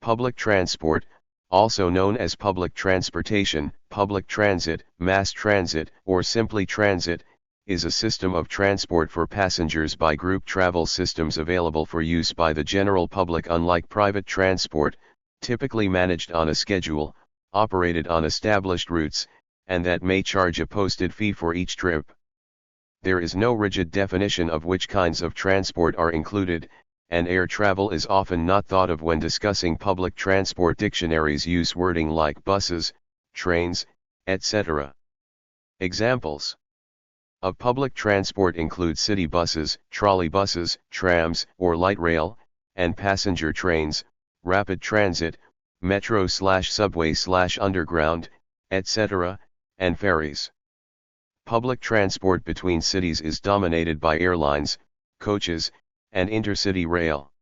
Public transport, also known as public transportation, public transit, mass transit, or simply transit, is a system of transport for passengers by group travel systems available for use by the general public, unlike private transport, typically managed on a schedule, operated on established routes, and that may charge a posted fee for each trip. There is no rigid definition of which kinds of transport are included, and air travel is often not thought of when discussing public transport. Dictionaries use wording like buses, trains, etc. Examples of public transport include city buses, trolleybuses, trams or light rail, and passenger trains, rapid transit, metro/subway/underground, etc., and ferries. Public transport between cities is dominated by airlines, coaches, and intercity rail.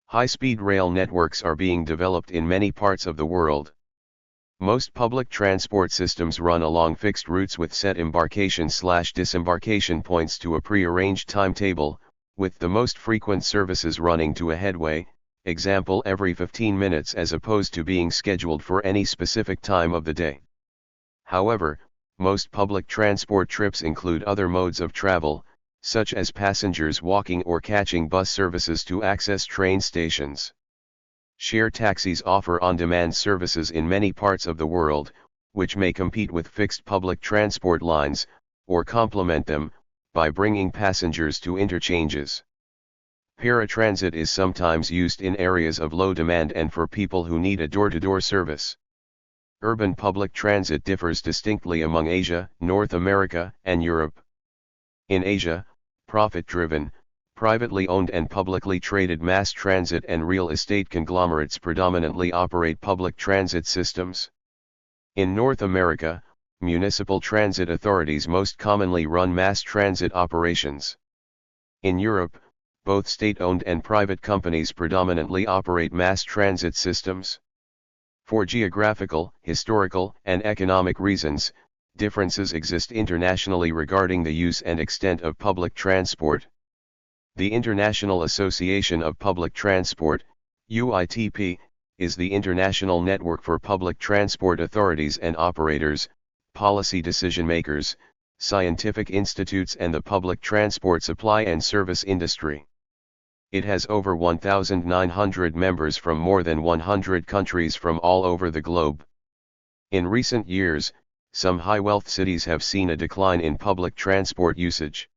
High-speed rail networks are being developed in many parts of the world. Most public transport systems run along fixed routes with set embarkation/disembarkation points to a prearranged timetable, with the most frequent services running to a headway, example every 15 minutes, as opposed to being scheduled for any specific time of the day. However, most public transport trips include other modes of travel, such as passengers walking or catching bus services to access train stations. Share taxis offer on-demand services in many parts of the world, which may compete with fixed public transport lines, or complement them, by bringing passengers to interchanges. Paratransit is sometimes used in areas of low demand and for people who need a door-to-door service. Urban public transit differs distinctly among Asia, North America, and Europe. In Asia, profit-driven, privately owned and publicly traded mass transit and real estate conglomerates predominantly operate public transit systems. In North America, municipal transit authorities most commonly run mass transit operations. In Europe, both state-owned and private companies predominantly operate mass transit systems. For geographical, historical, and economic reasons, differences exist internationally regarding the use and extent of public transport. The International Association of Public Transport, UITP, is the international network for public transport authorities and operators, policy decision-makers, scientific institutes and the public transport supply and service industry. It has over 1,900 members from more than 100 countries from all over the globe. In recent years, some high-wealth cities have seen a decline in public transport usage.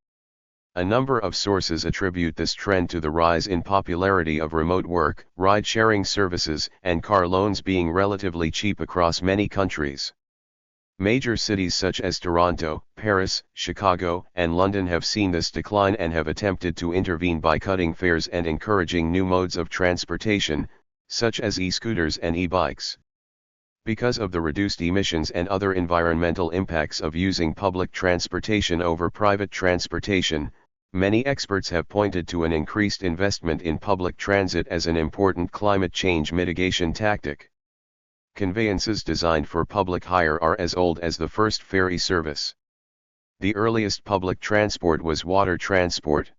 A number of sources attribute this trend to the rise in popularity of remote work, ride-sharing services, and car loans being relatively cheap across many countries. Major cities such as Toronto, Paris, Chicago, and London have seen this decline and have attempted to intervene by cutting fares and encouraging new modes of transportation, such as e-scooters and e-bikes. Because of the reduced emissions and other environmental impacts of using public transportation over private transportation, many experts have pointed to an increased investment in public transit as an important climate change mitigation tactic. Conveyances designed for public hire are as old as the first ferry service. The earliest public transport was water transport.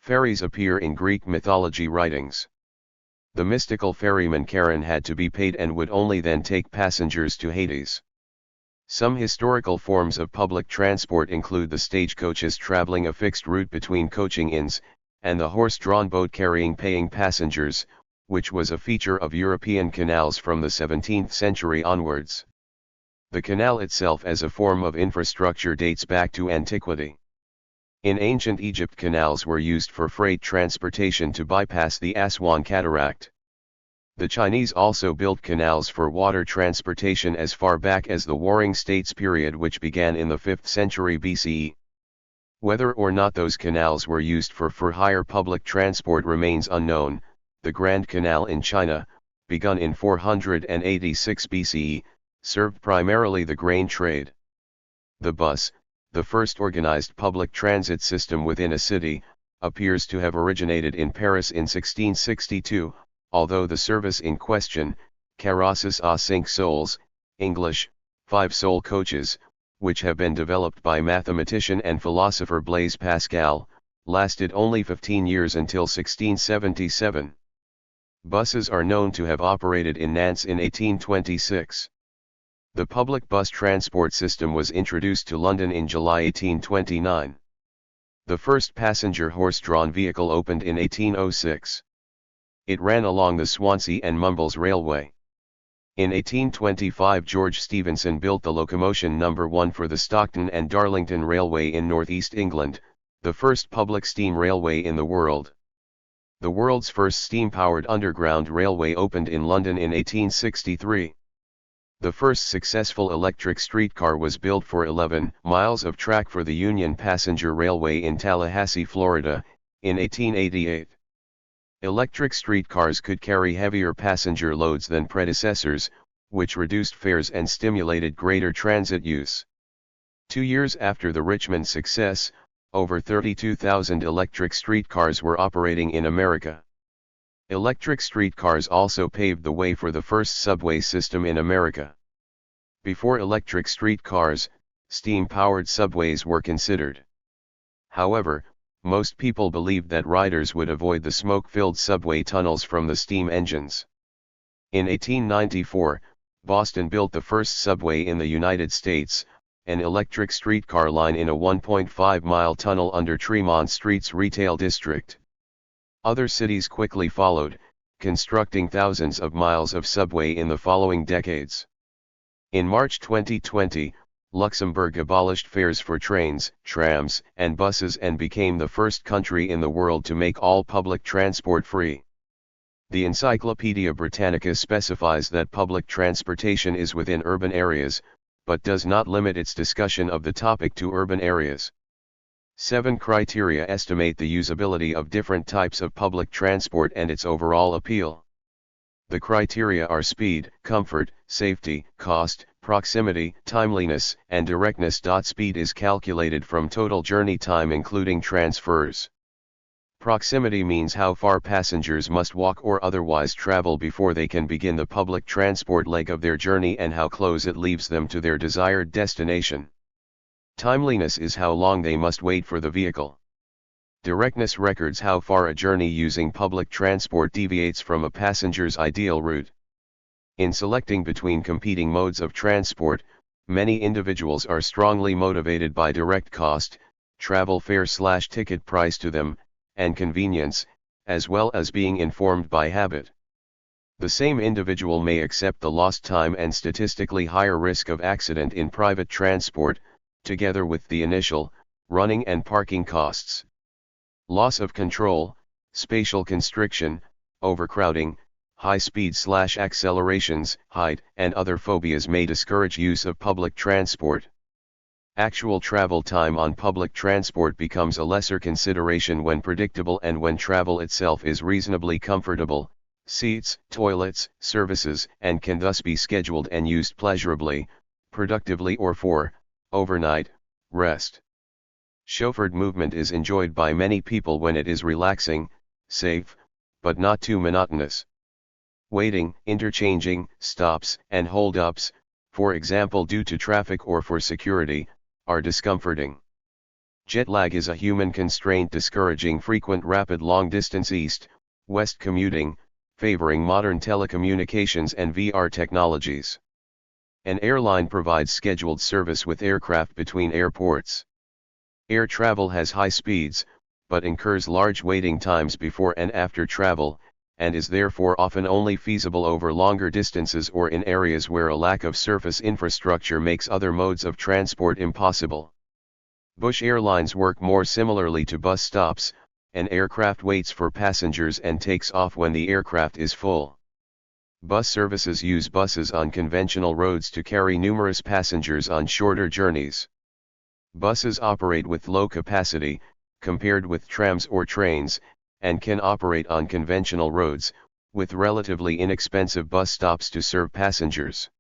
Ferries appear in Greek mythology writings. The mystical ferryman Charon had to be paid and would only then take passengers to Hades. Some historical forms of public transport include the stagecoaches traveling a fixed route between coaching inns, and the horse-drawn boat carrying paying passengers, which was a feature of European canals from the 17th century onwards. The canal itself as a form of infrastructure dates back to antiquity. In ancient Egypt, canals were used for freight transportation to bypass the Aswan Cataract. The Chinese also built canals for water transportation as far back as the Warring States period, which began in the 5th century BCE. Whether or not those canals were used for hire public transport remains unknown. The Grand Canal in China, begun in 486 BCE, served primarily the grain trade. The bus, the first organized public transit system within a city, appears to have originated in Paris in 1662, although the service in question, carrosses à 5 soles, English, 5-sole coaches, which have been developed by mathematician and philosopher Blaise Pascal, lasted only 15 years until 1677. Buses are known to have operated in Nantes in 1826. The public bus transport system was introduced to London in July 1829. The first passenger horse-drawn vehicle opened in 1806. It ran along the Swansea and Mumbles Railway. In 1825 George Stephenson built the locomotion No. 1 for the Stockton and Darlington Railway in northeast England, the first public steam railway in the world. The world's first steam-powered underground railway opened in London in 1863. The first successful electric streetcar was built for 11 miles of track for the Union Passenger Railway in Tallahassee, Florida, in 1888. Electric streetcars could carry heavier passenger loads than predecessors, which reduced fares and stimulated greater transit use. 2 years after the Richmond success, over 32,000 electric streetcars were operating in America. Electric streetcars also paved the way for the first subway system in America. Before electric streetcars, steam-powered subways were considered. However, most people believed that riders would avoid the smoke-filled subway tunnels from the steam engines. In 1894, Boston built the first subway in the United States, an electric streetcar line in a 1.5-mile tunnel under Tremont Street's retail district. Other cities quickly followed, constructing thousands of miles of subway in the following decades. In March 2020, Luxembourg abolished fares for trains, trams, and buses and became the first country in the world to make all public transport free. The Encyclopaedia Britannica specifies that public transportation is within urban areas, but does not limit its discussion of the topic to urban areas. 7 criteria estimate the usability of different types of public transport and its overall appeal. The criteria are speed, comfort, safety, cost, proximity, timeliness, and directness. Speed is calculated from total journey time including transfers. Proximity means how far passengers must walk or otherwise travel before they can begin the public transport leg of their journey and how close it leaves them to their desired destination. Timeliness is how long they must wait for the vehicle. Directness records how far a journey using public transport deviates from a passenger's ideal route. In selecting between competing modes of transport, many individuals are strongly motivated by direct cost, travel fare/ticket price to them, and convenience, as well as being informed by habit. The same individual may accept the lost time and statistically higher risk of accident in private transport, together with the initial, running and parking costs. Loss of control, spatial constriction, overcrowding, high speed/accelerations, height, and other phobias may discourage use of public transport. Actual travel time on public transport becomes a lesser consideration when predictable and when travel itself is reasonably comfortable, seats, toilets, services, and can thus be scheduled and used pleasurably, productively or for overnight rest. Chauffeured movement is enjoyed by many people when it is relaxing, safe, but not too monotonous. Waiting, interchanging, stops, and hold-ups, for example due to traffic or for security, are discomforting. Jet lag is a human constraint discouraging frequent rapid long-distance east-west commuting, favoring modern telecommunications and VR technologies. An airline provides scheduled service with aircraft between airports. Air travel has high speeds, but incurs large waiting times before and after travel, and is therefore often only feasible over longer distances or in areas where a lack of surface infrastructure makes other modes of transport impossible. Bush airlines work more similarly to bus stops. An aircraft waits for passengers and takes off when the aircraft is full. Bus services use buses on conventional roads to carry numerous passengers on shorter journeys. Buses operate with low capacity, compared with trams or trains, and can operate on conventional roads, with relatively inexpensive bus stops to serve passengers.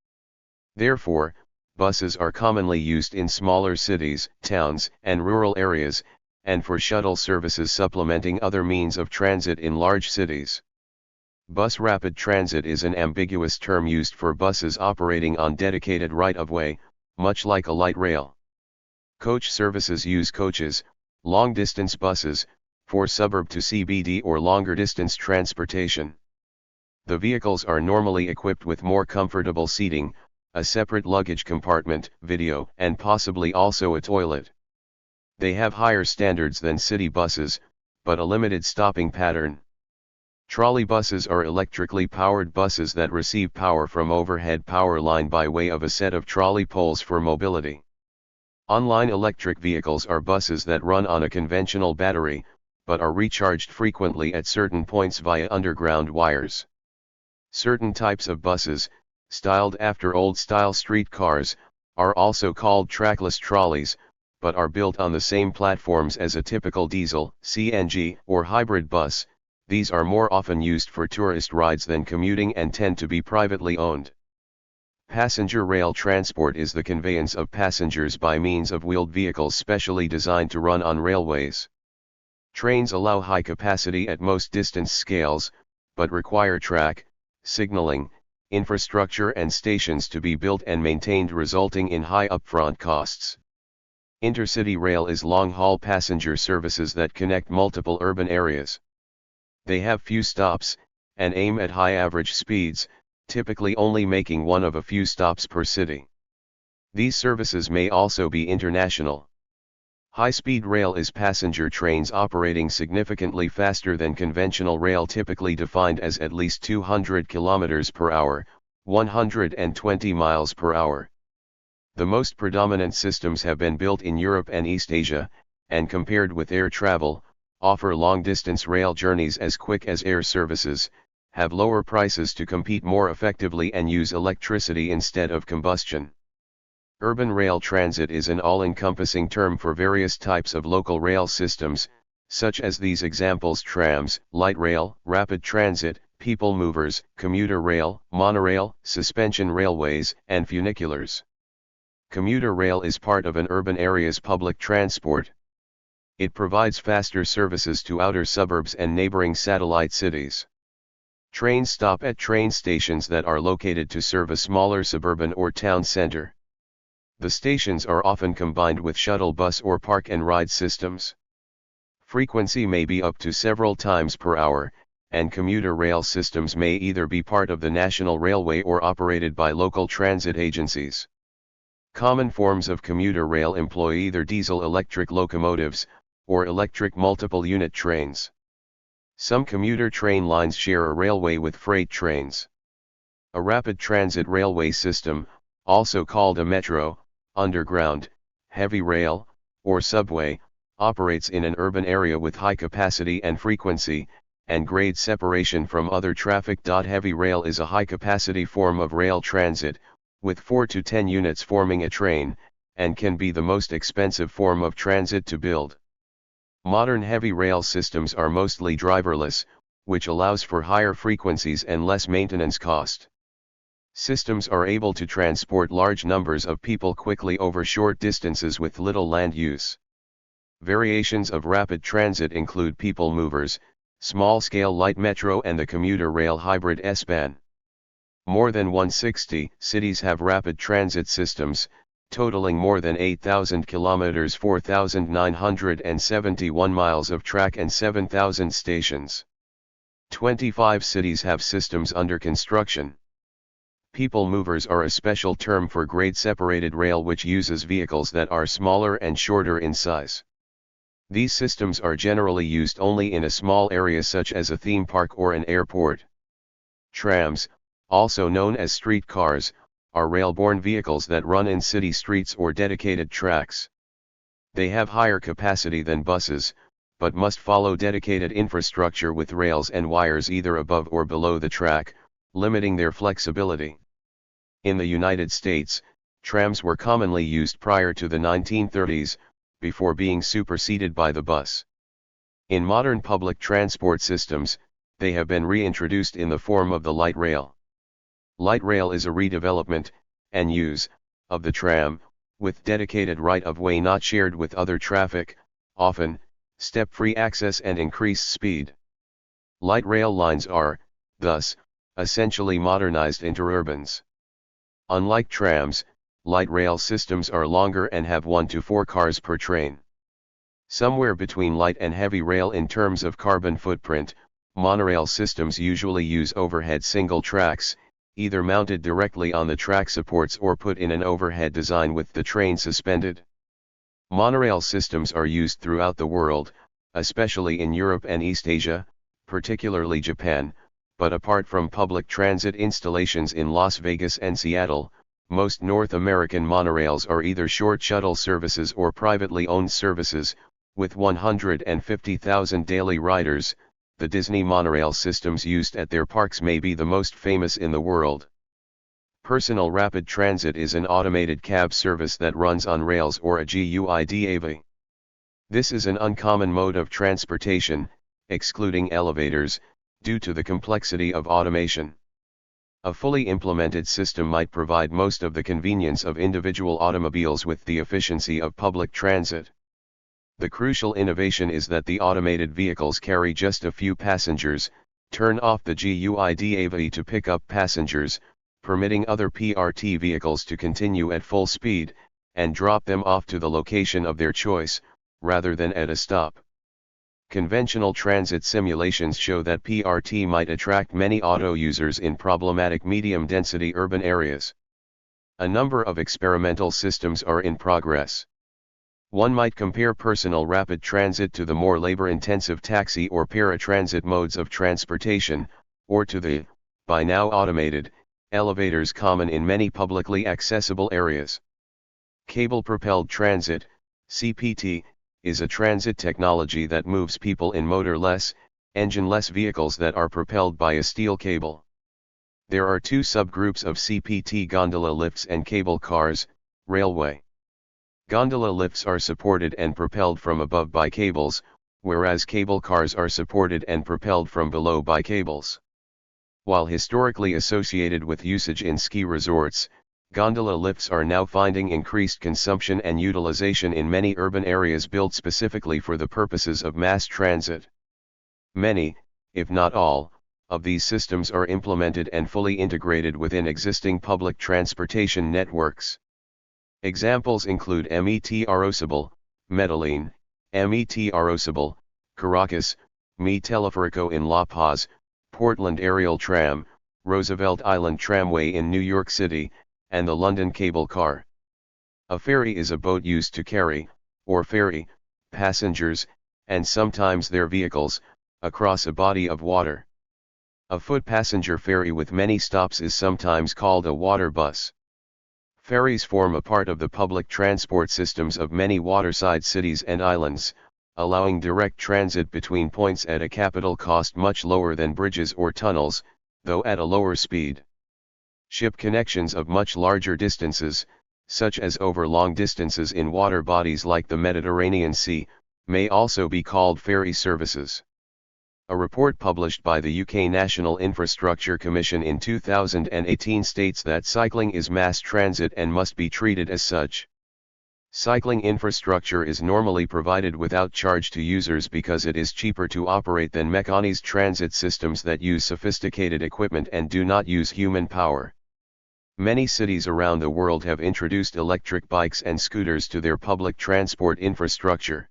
Therefore, buses are commonly used in smaller cities, towns, and rural areas, and for shuttle services supplementing other means of transit in large cities. Bus rapid transit is an ambiguous term used for buses operating on dedicated right-of-way, much like a light rail. Coach services use coaches, long-distance buses, for suburb to CBD or longer-distance transportation. The vehicles are normally equipped with more comfortable seating, a separate luggage compartment, video, and possibly also a toilet. They have higher standards than city buses, but a limited stopping pattern. Trolleybuses are electrically powered buses that receive power from overhead power line by way of a set of trolley poles for mobility. Online electric vehicles are buses that run on a conventional battery, but are recharged frequently at certain points via underground wires. Certain types of buses, styled after old-style streetcars, are also called trackless trolleys, but are built on the same platforms as a typical diesel, CNG, or hybrid bus. These are more often used for tourist rides than commuting and tend to be privately owned. Passenger rail transport is the conveyance of passengers by means of wheeled vehicles specially designed to run on railways. Trains allow high capacity at most distance scales, but require track, signaling, infrastructure and stations to be built and maintained, resulting in high upfront costs. Intercity rail is long-haul passenger services that connect multiple urban areas. They have few stops, and aim at high average speeds, typically only making one of a few stops per city. These services may also be international. High-speed rail is passenger trains operating significantly faster than conventional rail, typically defined as at least 200 km per hour, 120 miles per hour. The most predominant systems have been built in Europe and East Asia, and compared with air travel, offer long-distance rail journeys as quick as air services, have lower prices to compete more effectively, and use electricity instead of combustion. Urban rail transit is an all-encompassing term for various types of local rail systems, such as these examples: trams, light rail, rapid transit, people movers, commuter rail, monorail, suspension railways, and funiculars. Commuter rail is part of an urban area's public transport. It provides faster services to outer suburbs and neighboring satellite cities. Trains stop at train stations that are located to serve a smaller suburban or town center. The stations are often combined with shuttle bus or park and ride systems. Frequency may be up to several times per hour, and commuter rail systems may either be part of the national railway or operated by local transit agencies. Common forms of commuter rail employ either diesel-electric locomotives, or electric multiple-unit trains. Some commuter train lines share a railway with freight trains. A rapid transit railway system, also called a metro, underground, heavy rail, or subway, operates in an urban area with high capacity and frequency, and grade separation from other traffic. Heavy rail is a high-capacity form of rail transit, with 4 to 10 units forming a train, and can be the most expensive form of transit to build. Modern heavy rail systems are mostly driverless, which allows for higher frequencies and less maintenance cost. Systems are able to transport large numbers of people quickly over short distances with little land use. Variations of rapid transit include people movers, small-scale light metro, and the commuter rail hybrid S-Bahn. More than 160 cities have rapid transit systems, totaling more than 8,000 kilometers, 4,971 miles of track, and 7,000 stations. 25 cities have systems under construction. People movers are a special term for grade-separated rail, which uses vehicles that are smaller and shorter in size. These systems are generally used only in a small area such as a theme park or an airport. Trams, also known as streetcars, are rail-borne vehicles that run in city streets or dedicated tracks. They have higher capacity than buses, but must follow dedicated infrastructure with rails and wires either above or below the track, limiting their flexibility. In the United States, trams were commonly used prior to the 1930s, before being superseded by the bus. In modern public transport systems, they have been reintroduced in the form of the light rail. Light rail is a redevelopment, and use, of the tram, with dedicated right-of-way not shared with other traffic, often, step-free access and increased speed. Light rail lines are, thus, essentially modernized interurbans. Unlike trams, light rail systems are longer and have 1 to 4 cars per train. Somewhere between light and heavy rail in terms of carbon footprint, Monorail systems usually use overhead single tracks, either mounted directly on the track supports or put in an overhead design with the train suspended. Monorail systems are used throughout the world, especially in Europe and East Asia, particularly Japan, but apart from public transit installations in Las Vegas and Seattle, most North American monorails are either short shuttle services or privately owned services, with 150,000 daily riders. The Disney monorail systems used at their parks may be the most famous in the world. Personal Rapid Transit is an automated cab service that runs on rails or a GUIDAV. This is an uncommon mode of transportation, excluding elevators, due to the complexity of automation. A fully implemented system might provide most of the convenience of individual automobiles with the efficiency of public transit. The crucial innovation is that the automated vehicles carry just a few passengers, turn off the GUIDAV to pick up passengers, permitting other PRT vehicles to continue at full speed, and drop them off to the location of their choice, rather than at a stop. Conventional transit simulations show that PRT might attract many auto users in problematic medium-density urban areas. A number of experimental systems are in progress. One might compare personal rapid transit to the more labor-intensive taxi or paratransit modes of transportation, or to the, by now automated, elevators common in many publicly accessible areas. Cable-propelled transit, CPT, is a transit technology that moves people in motorless, engine-less vehicles that are propelled by a steel cable. There are two subgroups of CPT: gondola lifts and cable cars, railway. Gondola lifts are supported and propelled from above by cables, whereas cable cars are supported and propelled from below by cables. While historically associated with usage in ski resorts, gondola lifts are now finding increased consumption and utilization in many urban areas built specifically for the purposes of mass transit. Many, if not all, of these systems are implemented and fully integrated within existing public transportation networks. Examples include Metrosable, Medellin, Metrosable, Caracas, Mi Teleférico in La Paz, Portland Aerial Tram, Roosevelt Island Tramway in New York City, and the London Cable Car. A ferry is a boat used to carry, or ferry, passengers, and sometimes their vehicles, across a body of water. A foot passenger ferry with many stops is sometimes called a water bus. Ferries form a part of the public transport systems of many waterside cities and islands, allowing direct transit between points at a capital cost much lower than bridges or tunnels, though at a lower speed. Ship connections of much larger distances, such as over long distances in water bodies like the Mediterranean Sea, may also be called ferry services. A report published by the UK National Infrastructure Commission in 2018 states that cycling is mass transit and must be treated as such. Cycling infrastructure is normally provided without charge to users because it is cheaper to operate than mechanized transit systems that use sophisticated equipment and do not use human power. Many cities around the world have introduced electric bikes and scooters to their public transport infrastructure.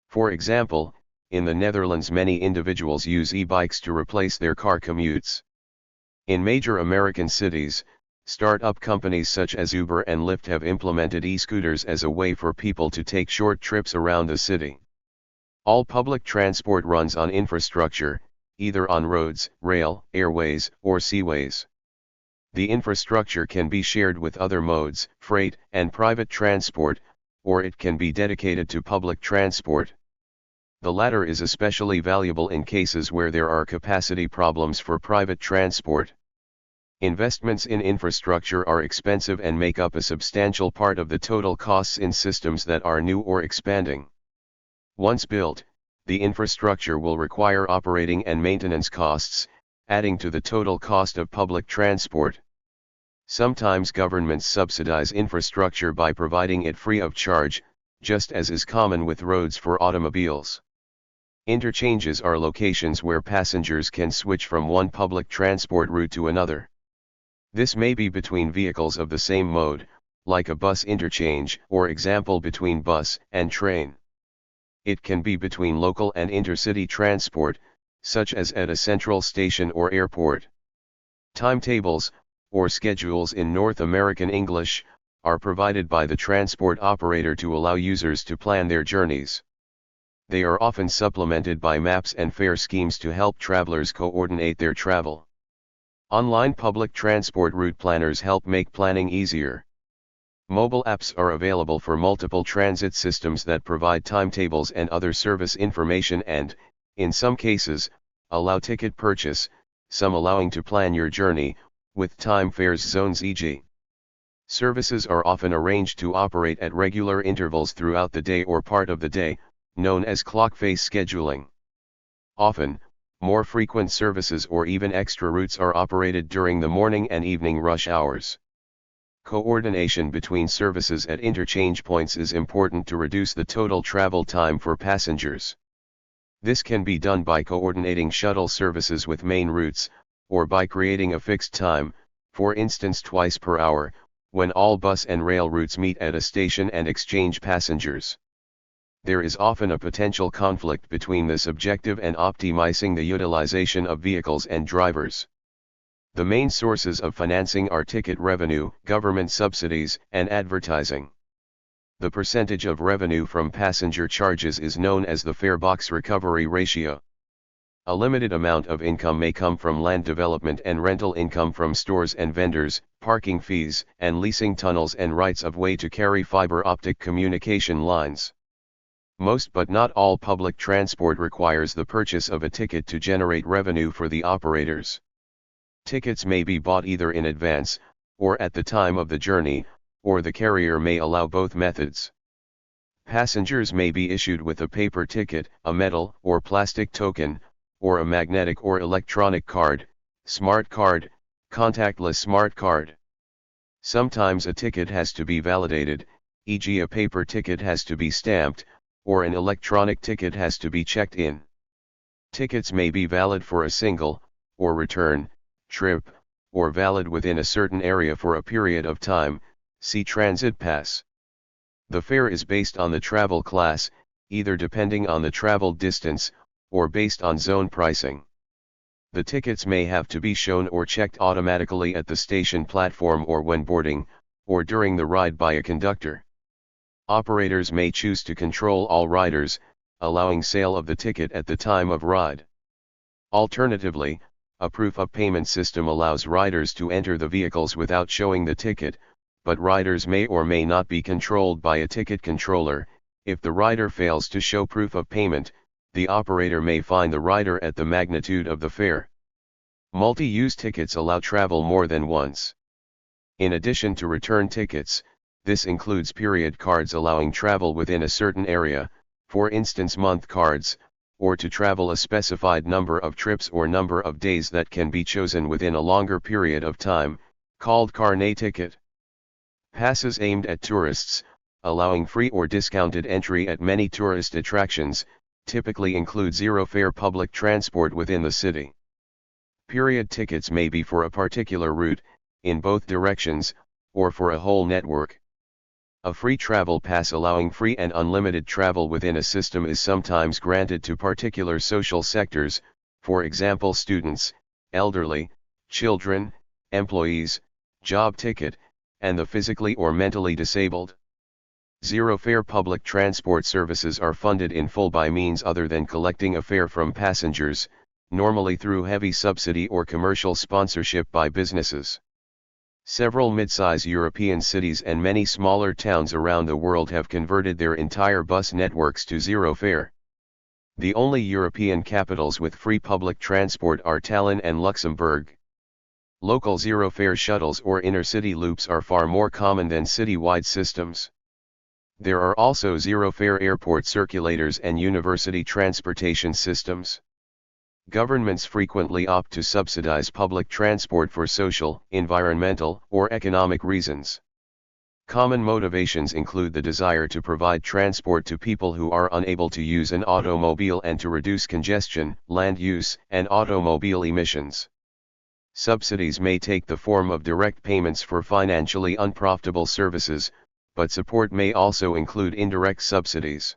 For example, in the Netherlands many individuals use e-bikes to replace their car commutes. In major American cities, start-up companies such as Uber and Lyft have implemented e-scooters as a way for people to take short trips around the city. All public transport runs on infrastructure, either on roads, rail, airways, or seaways. The infrastructure can be shared with other modes, freight and private transport, or it can be dedicated to public transport. The latter is especially valuable in cases where there are capacity problems for private transport. Investments in infrastructure are expensive and make up a substantial part of the total costs in systems that are new or expanding. Once built, the infrastructure will require operating and maintenance costs, adding to the total cost of public transport. Sometimes governments subsidize infrastructure by providing it free of charge, just as is common with roads for automobiles. Interchanges are locations where passengers can switch from one public transport route to another. This may be between vehicles of the same mode, like a bus interchange, or example between bus and train. It can be between local and intercity transport, such as at a central station or airport. Timetables, or schedules in North American English, are provided by the transport operator to allow users to plan their journeys. They are often supplemented by maps and fare schemes to help travelers coordinate their travel. Online public transport route planners help make planning easier. Mobile apps are available for multiple transit systems that provide timetables and other service information and, in some cases, allow ticket purchase, some allowing to plan your journey, with time fares zones e.g. Services are often arranged to operate at regular intervals throughout the day or part of the day, known as clock face scheduling. Often, more frequent services or even extra routes are operated during the morning and evening rush hours. Coordination between services at interchange points is important to reduce the total travel time for passengers. This can be done by coordinating shuttle services with main routes, or by creating a fixed time, for instance twice per hour, when all bus and rail routes meet at a station and exchange passengers. There is often a potential conflict between this objective and optimizing the utilization of vehicles and drivers. The main sources of financing are ticket revenue, government subsidies, and advertising. The percentage of revenue from passenger charges is known as the fare box recovery ratio. A limited amount of income may come from land development and rental income from stores and vendors, parking fees, and leasing tunnels and rights of way to carry fiber optic communication lines. Most but not all public transport requires the purchase of a ticket to generate revenue for the operators. Tickets may be bought either in advance, or at the time of the journey, or the carrier may allow both methods. Passengers may be issued with a paper ticket, a metal or plastic token, or a magnetic or electronic card, smart card, contactless smart card. Sometimes a ticket has to be validated, e.g. a paper ticket has to be stamped, or an electronic ticket has to be checked in. Tickets may be valid for a single, or return, trip, or valid within a certain area for a period of time, see transit pass. The fare is based on the travel class, either depending on the travel distance, or based on zone pricing. The tickets may have to be shown or checked automatically at the station platform or when boarding, or during the ride by a conductor. Operators may choose to control all riders, allowing sale of the ticket at the time of ride. Alternatively, a proof of payment system allows riders to enter the vehicles without showing the ticket, but riders may or may not be controlled by a ticket controller. If the rider fails to show proof of payment, the operator may fine the rider at the magnitude of the fare. Multi-use tickets allow travel more than once. In addition to return tickets, this includes period cards allowing travel within a certain area, for instance month cards, or to travel a specified number of trips or number of days that can be chosen within a longer period of time, called carnet ticket. Passes aimed at tourists, allowing free or discounted entry at many tourist attractions, typically include zero-fare public transport within the city. Period tickets may be for a particular route, in both directions, or for a whole network. A free travel pass allowing free and unlimited travel within a system is sometimes granted to particular social sectors, for example students, elderly, children, employees, job ticket, and the physically or mentally disabled. Zero-fare public transport services are funded in full by means other than collecting a fare from passengers, normally through heavy subsidy or commercial sponsorship by businesses. Several mid-size European cities and many smaller towns around the world have converted their entire bus networks to zero-fare. The only European capitals with free public transport are Tallinn and Luxembourg. Local zero-fare shuttles or intercity loops are far more common than citywide systems. There are also zero-fare airport circulators and university transportation systems. Governments frequently opt to subsidize public transport for social, environmental, or economic reasons. Common motivations include the desire to provide transport to people who are unable to use an automobile and to reduce congestion, land use, and automobile emissions. Subsidies may take the form of direct payments for financially unprofitable services, but support may also include indirect subsidies.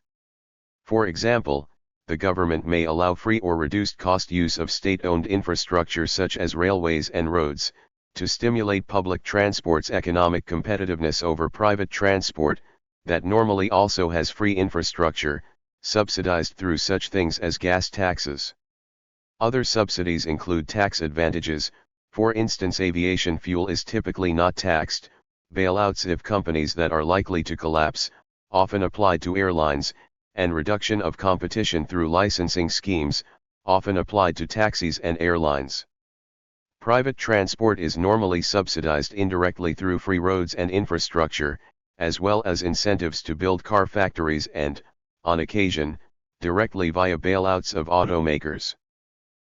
For example, the government may allow free or reduced cost use of state-owned infrastructure such as railways and roads, to stimulate public transport's economic competitiveness over private transport, that normally also has free infrastructure, subsidized through such things as gas taxes. Other subsidies include tax advantages, for instance aviation fuel is typically not taxed, bailouts if companies that are likely to collapse, often applied to airlines, and reduction of competition through licensing schemes, often applied to taxis and airlines. Private transport is normally subsidized indirectly through free roads and infrastructure, as well as incentives to build car factories and, on occasion, directly via bailouts of automakers.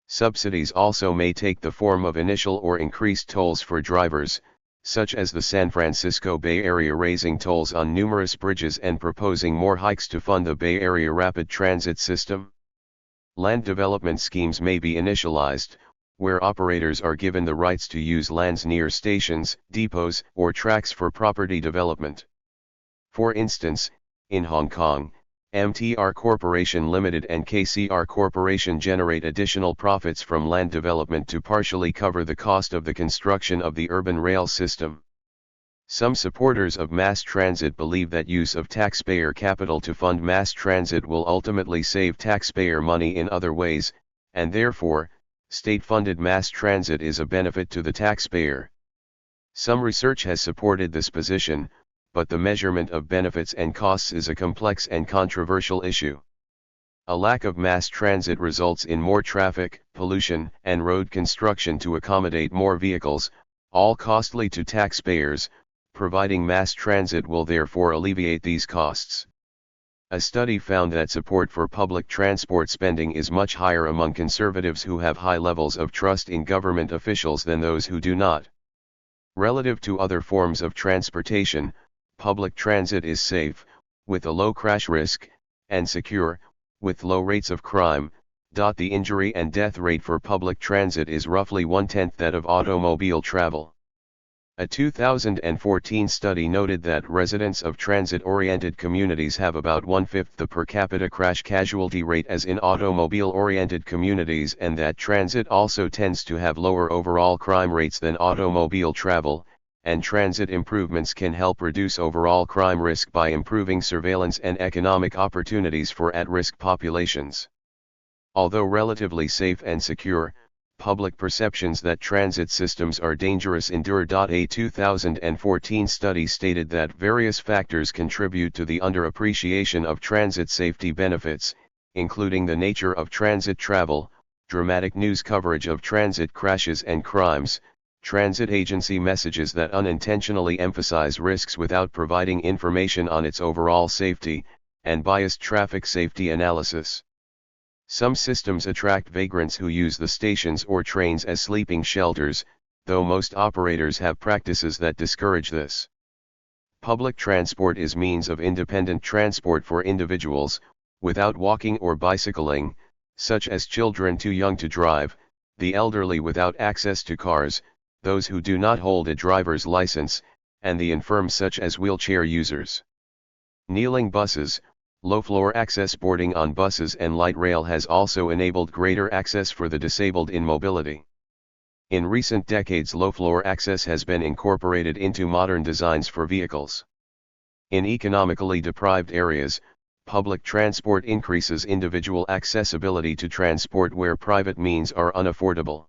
Subsidies also may take the form of initial or increased tolls for drivers, such as the San Francisco Bay Area raising tolls on numerous bridges and proposing more hikes to fund the Bay Area rapid transit system. Land development schemes may be initialized, where operators are given the rights to use lands near stations, depots, or tracks for property development. For instance, in Hong Kong, MTR Corporation Limited and KCR Corporation generate additional profits from land development to partially cover the cost of the construction of the urban rail system. Some supporters of mass transit believe that use of taxpayer capital to fund mass transit will ultimately save taxpayer money in other ways, and therefore, state-funded mass transit is a benefit to the taxpayer. Some research has supported this position, but the measurement of benefits and costs is a complex and controversial issue. A lack of mass transit results in more traffic, pollution, and road construction to accommodate more vehicles, all costly to taxpayers. Providing mass transit will therefore alleviate these costs. A study found that support for public transport spending is much higher among conservatives who have high levels of trust in government officials than those who do not. Relative to other forms of transportation, public transit is safe, with a low crash risk, and secure, with low rates of crime. The injury and death rate for public transit is roughly 1/10 that of automobile travel. A 2014 study noted that residents of transit-oriented communities have about 1/5 the per capita crash casualty rate as in automobile-oriented communities, and that transit also tends to have lower overall crime rates than automobile travel, and transit improvements can help reduce overall crime risk by improving surveillance and economic opportunities for at-risk populations. Although relatively safe and secure, public perceptions that transit systems are dangerous endure. A 2014 study stated that various factors contribute to the underappreciation of transit safety benefits, including the nature of transit travel, dramatic news coverage of transit crashes and crimes, transit agency messages that unintentionally emphasize risks without providing information on its overall safety, and biased traffic safety analysis. Some systems attract vagrants who use the stations or trains as sleeping shelters, though most operators have practices that discourage this. Public transport is means of independent transport for individuals, without walking or bicycling, such as children too young to drive, the elderly without access to cars, those who do not hold a driver's license, and the infirm such as wheelchair users. Kneeling buses, low-floor access boarding on buses and light rail has also enabled greater access for the disabled in mobility. In recent decades, low-floor access has been incorporated into modern designs for vehicles. In economically deprived areas, public transport increases individual accessibility to transport where private means are unaffordable.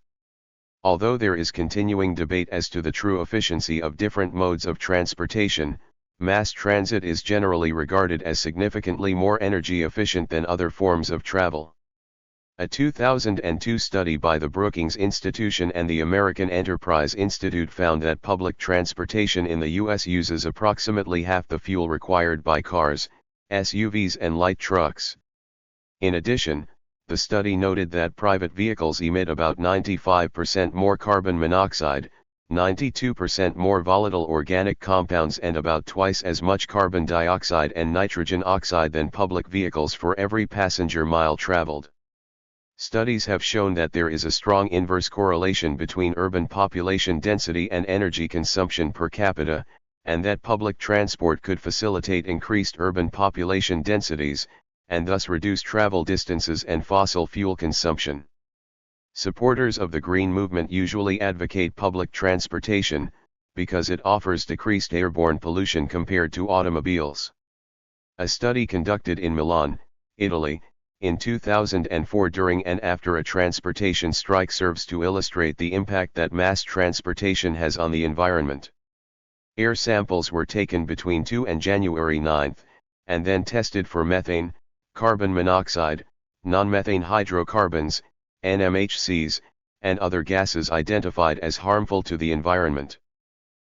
Although there is continuing debate as to the true efficiency of different modes of transportation, mass transit is generally regarded as significantly more energy efficient than other forms of travel. A 2002 study by the Brookings Institution and the American Enterprise Institute found that public transportation in the U.S. uses approximately half the fuel required by cars, SUVs and light trucks. In addition, the study noted that private vehicles emit about 95% more carbon monoxide, 92% more volatile organic compounds and about twice as much carbon dioxide and nitrogen oxide than public vehicles for every passenger mile traveled. Studies have shown that there is a strong inverse correlation between urban population density and energy consumption per capita, and that public transport could facilitate increased urban population densities, and thus reduce travel distances and fossil fuel consumption. Supporters of the green movement usually advocate public transportation, because it offers decreased airborne pollution compared to automobiles. A study conducted in Milan, Italy, in 2004 during and after a transportation strike serves to illustrate the impact that mass transportation has on the environment. Air samples were taken between 2 and January 9, and then tested for methane, carbon monoxide, non-methane hydrocarbons, NMHCs, and other gases identified as harmful to the environment.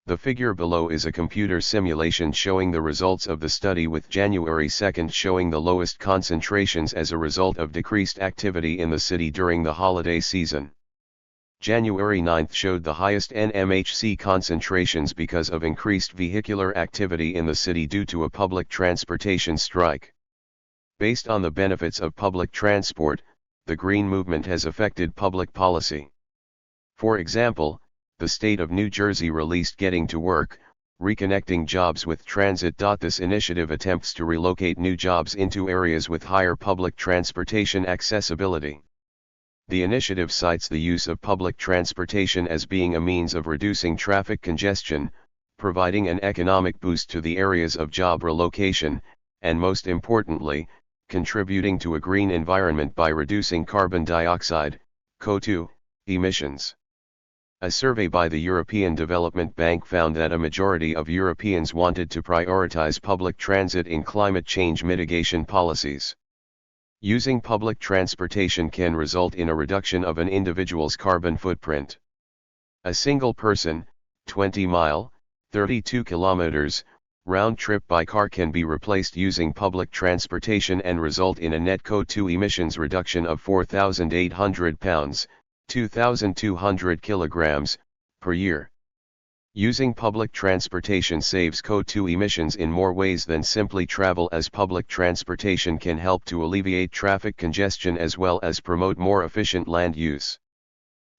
The figure below is a computer simulation showing the results of the study, with January 2 showing the lowest concentrations as a result of decreased activity in the city during the holiday season. January 9 showed the highest NMHC concentrations because of increased vehicular activity in the city due to a public transportation strike. Based on the benefits of public transport, the green movement has affected public policy. For example, the state of New Jersey released Getting to Work, Reconnecting Jobs with Transit. This initiative attempts to relocate new jobs into areas with higher public transportation accessibility. The initiative cites the use of public transportation as being a means of reducing traffic congestion, providing an economic boost to the areas of job relocation, and most importantly, contributing to a green environment by reducing carbon dioxide, CO2, emissions. A survey by the European Development Bank found that a majority of Europeans wanted to prioritize public transit in climate change mitigation policies. Using public transportation can result in a reduction of an individual's carbon footprint. A single person, 20-mile, 32 kilometers, round trip by car can be replaced using public transportation and result in a net CO2 emissions reduction of 4,800 pounds, 2,200 kilograms, per year. Using public transportation saves CO2 emissions in more ways than simply travel, as public transportation can help to alleviate traffic congestion as well as promote more efficient land use.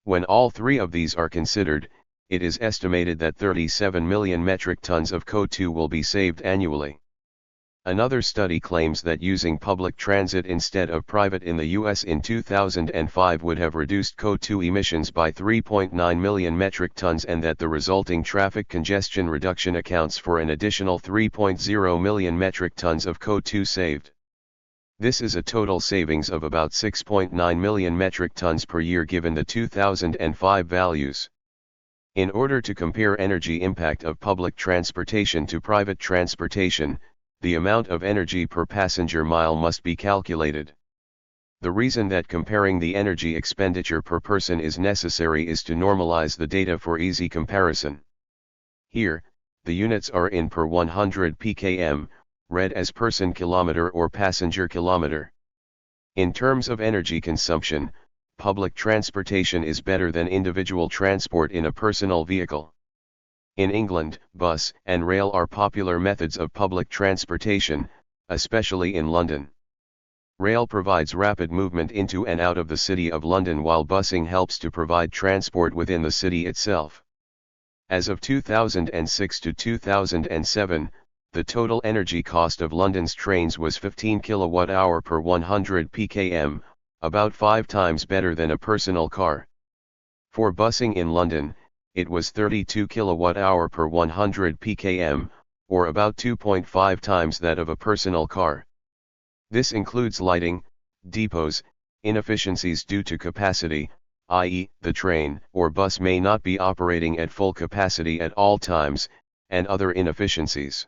When all three of these are considered, it is estimated that 37 million metric tons of CO2 will be saved annually. Another study claims that using public transit instead of private in the US in 2005 would have reduced CO2 emissions by 3.9 million metric tons, and that the resulting traffic congestion reduction accounts for an additional 3.0 million metric tons of CO2 saved. This is a total savings of about 6.9 million metric tons per year given the 2005 values. In order to compare energy impact of public transportation to private transportation, the amount of energy per passenger mile must be calculated. The reason that comparing the energy expenditure per person is necessary is to normalize the data for easy comparison. Here, the units are in per 100 ppm, read as person kilometer or passenger kilometer. In terms of energy consumption, public transportation is better than individual transport in a personal vehicle. In England, bus and rail are popular methods of public transportation, especially in London. Rail provides rapid movement into and out of the City of London, while busing helps to provide transport within the city itself. As of 2006 to 2007, the total energy cost of London's trains was 15 kWh per 100 ppm, about 5 times better than a personal car. For busing in London, it was 32 kWh per 100 ppm, or about 2.5 times that of a personal car. This includes lighting, depots, inefficiencies due to capacity, i.e., the train or bus may not be operating at full capacity at all times, and other inefficiencies.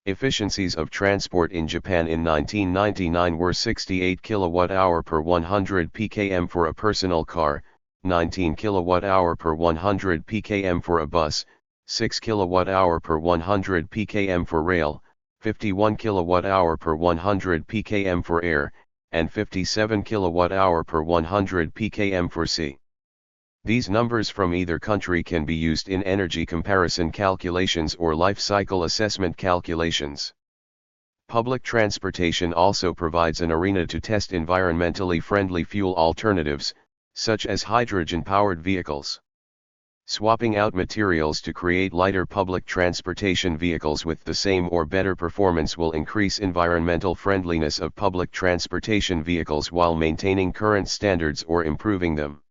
Efficiencies of transport in Japan in 1999 were 68 kWh per 100 ppm for a personal car, 19 kWh per 100 ppm for a bus, 6 kWh per 100 ppm for rail, 51 kWh per 100 ppm for air, and 57 kWh per 100 ppm for sea. These numbers from either country can be used in energy comparison calculations or life cycle assessment calculations. Public transportation also provides an arena to test environmentally friendly fuel alternatives, such as hydrogen-powered vehicles. Swapping out materials to create lighter public transportation vehicles with the same or better performance will increase environmental friendliness of public transportation vehicles while maintaining current standards or improving them.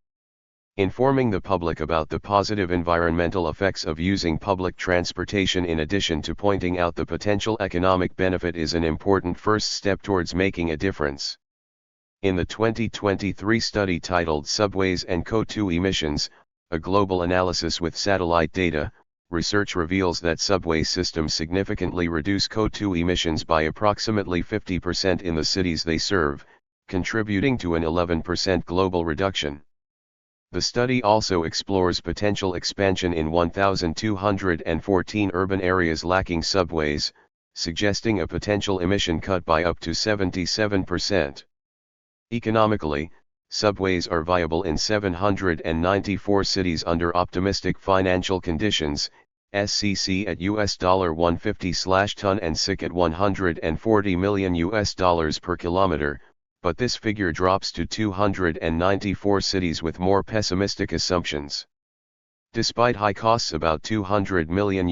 Informing the public about the positive environmental effects of using public transportation in addition to pointing out the potential economic benefit is an important first step towards making a difference. In the 2023 study titled Subways and CO2 Emissions, a global analysis with satellite data, research reveals that subway systems significantly reduce CO2 emissions by approximately 50% in the cities they serve, contributing to an 11% global reduction. The study also explores potential expansion in 1,214 urban areas lacking subways, suggesting a potential emission cut by up to 77%. Economically, subways are viable in 794 cities under optimistic financial conditions, SCC at $150/ton and SIC at $140 million per kilometer, but this figure drops to 294 cities with more pessimistic assumptions. Despite high costs about $200 million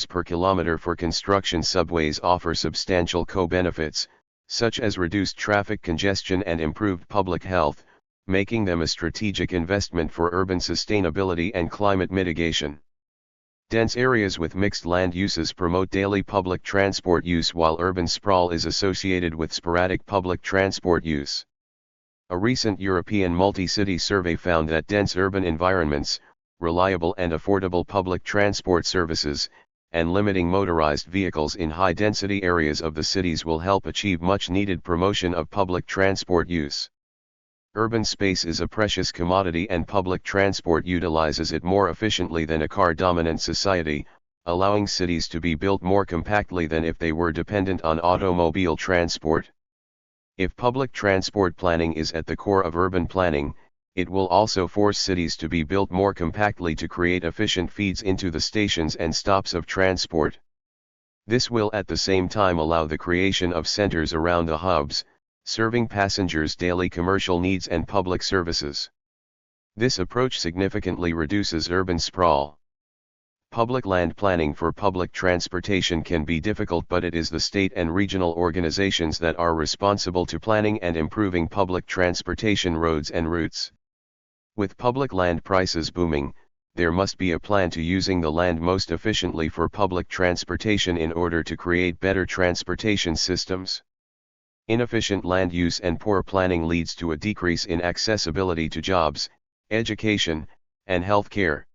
per kilometer for construction, subways offer substantial co-benefits, such as reduced traffic congestion and improved public health, making them a strategic investment for urban sustainability and climate mitigation. Dense areas with mixed land uses promote daily public transport use while urban sprawl is associated with sporadic public transport use. A recent European multi-city survey found that dense urban environments, reliable and affordable public transport services, and limiting motorized vehicles in high-density areas of the cities will help achieve much-needed promotion of public transport use. Urban space is a precious commodity and public transport utilizes it more efficiently than a car-dominant society, allowing cities to be built more compactly than if they were dependent on automobile transport. If public transport planning is at the core of urban planning, it will also force cities to be built more compactly to create efficient feeds into the stations and stops of transport. This will at the same time allow the creation of centers around the hubs, serving passengers' daily commercial needs and public services. This approach significantly reduces urban sprawl. Public land planning for public transportation can be difficult, but it is the state and regional organizations that are responsible to planning and improving public transportation roads and routes. With public land prices booming, there must be a plan to using the land most efficiently for public transportation in order to create better transportation systems. Inefficient land use and poor planning leads to a decrease in accessibility to jobs, education, and health care.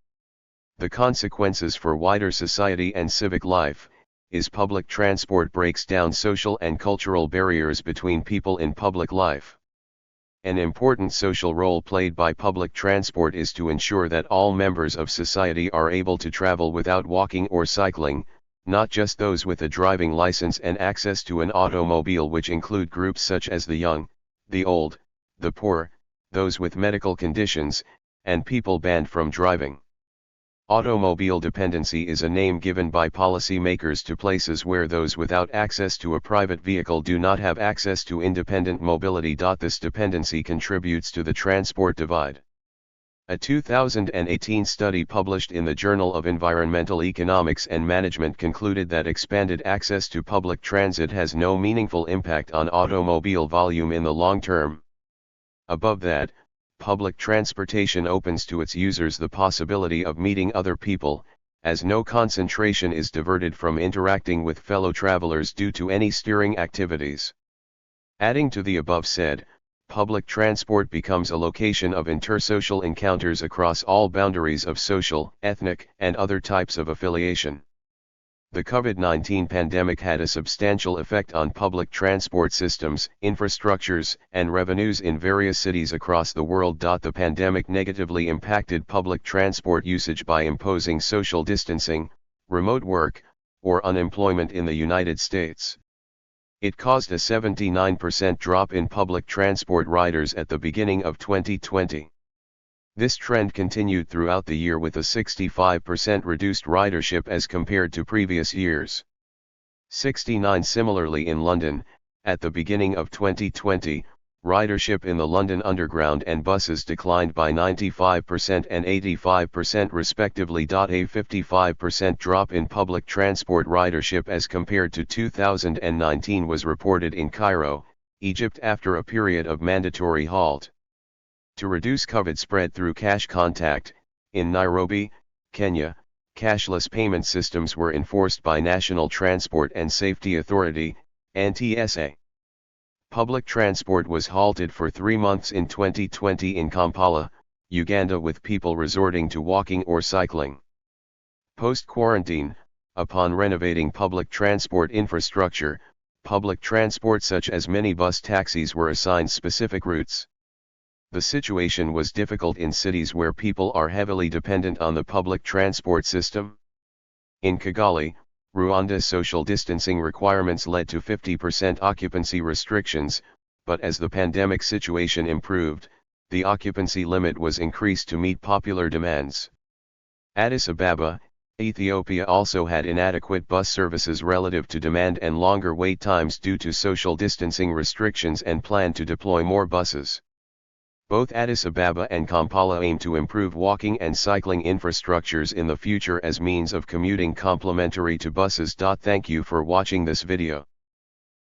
The consequences for wider society and civic life is public transport breaks down social and cultural barriers between people in public life. An important social role played by public transport is to ensure that all members of society are able to travel without walking or cycling, not just those with a driving license and access to an automobile, which include groups such as the young, the old, the poor, those with medical conditions, and people banned from driving. Automobile dependency is a name given by policymakers to places where those without access to a private vehicle do not have access to independent mobility. This dependency contributes to the transport divide. A 2018 study published in the Journal of Environmental Economics and Management concluded that expanded access to public transit has no meaningful impact on automobile volume in the long term. Above that, public transportation opens to its users the possibility of meeting other people, as no concentration is diverted from interacting with fellow travelers due to any steering activities. Adding to the above said, public transport becomes a location of intersocial encounters across all boundaries of social, ethnic, and other types of affiliation. The COVID-19 pandemic had a substantial effect on public transport systems, infrastructures, and revenues in various cities across the world. The pandemic negatively impacted public transport usage by imposing social distancing, remote work, or unemployment in the United States. It caused a 79% drop in public transport riders at the beginning of 2020. This trend continued throughout the year with a 65% reduced ridership as compared to previous years. 69 Similarly in London, at the beginning of 2020, Ridership in the London Underground and buses declined by 95% and 85% respectively. A 55% drop in public transport ridership as compared to 2019 was reported in Cairo, Egypt after a period of mandatory halt. To reduce COVID spread through cash contact, in Nairobi, Kenya, cashless payment systems were enforced by National Transport and Safety Authority, NTSA. Public transport was halted for 3 months in 2020 in Kampala, Uganda, with people resorting to walking or cycling. Post-quarantine, upon renovating public transport infrastructure, public transport such as minibus taxis were assigned specific routes. The situation was difficult in cities where people are heavily dependent on the public transport system. In Kigali, Rwanda, social distancing requirements led to 50% occupancy restrictions, but as the pandemic situation improved, the occupancy limit was increased to meet popular demands. Addis Ababa, Ethiopia also had inadequate bus services relative to demand and longer wait times due to social distancing restrictions and planned to deploy more buses. Both Addis Ababa and Kampala aim to improve walking and cycling infrastructures in the future as means of commuting complementary to buses. Thank you for watching this video.